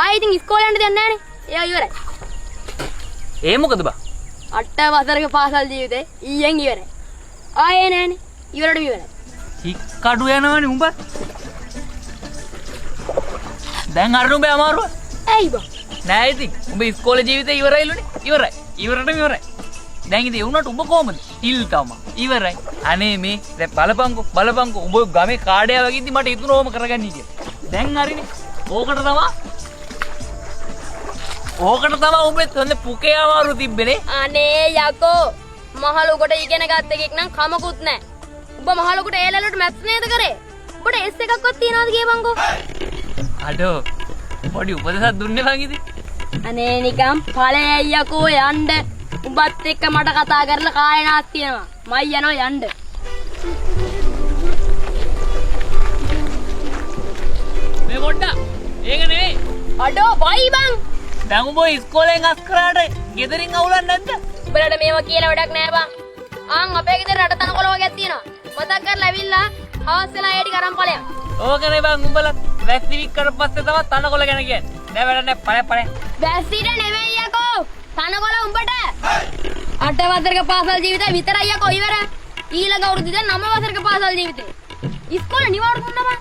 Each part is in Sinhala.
ආයෙ ඉතින් ඉස්කෝලේ යන්න දෙන්නේ නැහනේ. ඒවා ඉවරයි. ඒ මොකද බා? 8 වසරක පාසල් ජීවිතේ ඊයෙන් ඉවරයි. ආයෙ නැහනේ. ඉවරට ඉවරයි. හික්කඩු යනවනේ උඹ. දැන් අර උඹේ අමාරුව. ඇයි බා? නෑ ඉතින් උඹ ඉස්කෝලේ ජීවිතේ ඉවරයිලුනේ. ඉවරයි. ඉවරටම ඉවරයි. දැන් ඉතින් ඒ වුණාට උඹ කොහමද? ටිල් තමයි. ඉවරයි. අනේ මේ දැන් බලපංකෝ උඹ ගමේ කාඩයා වගේ ඉඳි මට ඉතුරු ඕම කරගන්නී කියලා. දැන් හරිනේ. ඕකට තමයි උඹේ තොන්නේ පුකේ අමාරු තිබ්බනේ. අනේ යකෝ මහලුකට ඉගෙන ගත්ත එකෙක් නම් කමකුත් නැහැ. උඹ මහලුකට ඒ ලැලුවට මැත්ස් නේද කරේ? උඹට S එකක්වත් තියනවද කියපන්කෝ? අඩෝ පොඩි උපදේශයක් දුන්නේ මං ඉතින්. අනේ නිකම් ඵලයයි යකෝ යන්න. උඹත් එක්ක මට කතා කරලා කායනාක් තියෙනවා. මයි යනවා යන්න. මේ පොඩ්ඩක්. ඒක නෙවෙයි. අඩෝ බයි බං. දැන් උඹ ඉස්කෝලෙන් අස් කරාට ගෙදරින් අවුලක් නැද්ද? උඹලට මේවා කියලා වැඩක් නෑ බං. ආන් අපේ ගෙදර රට තනකොළ වගේක් තියෙනවා. මතක් කරලා ඇවිල්ලා හවස් වෙලා ඒ ටික අරන් ඵලයන්. ඕකනේ බං උඹලා වැස්තිවික් කරපු පස්සේ තමයි තනකොළ ගැන කියන්නේ. නෑ වැඩ නෑ ඵල. වැස්සිට නෙවෙයි යකෝ. තනකොළ උඹට. 8 වසරක පාසල් ජීවිතේ විතරයි යකෝ ඉවර. ඊළඟ අවුරුද්දේ 9 වසරක පාසල් ජීවිතේ. ඉස්කෝලේ නිවාඩු දුන්නා බං.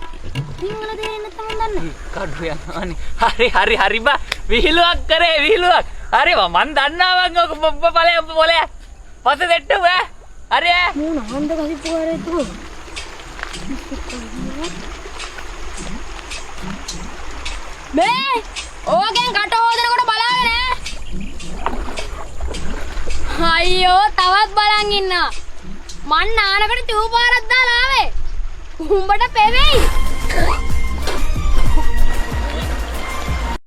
සිංහල තේරෙන්නේ නැත්නම් දන්නේ. කඩු යනවානේ. හරි බා. විහිළුවක් කරේ විහිළුවක්. හරි බා මන් දන්නවා බං ඔක ඵලයක්. පස්සේ දෙට්ටු ඈ. හරි ඈ. මූණ හන්ද කසිප්පු කරේ තුමු. මේ ඕකෙන් කට හොදනකොට බලාගෙන අයියෝ තවත් බලන් ඉන්නවා. මන් නානකට ටියුබ් පාරක් දාලා ආවේ. උඹට පෙවෙයි.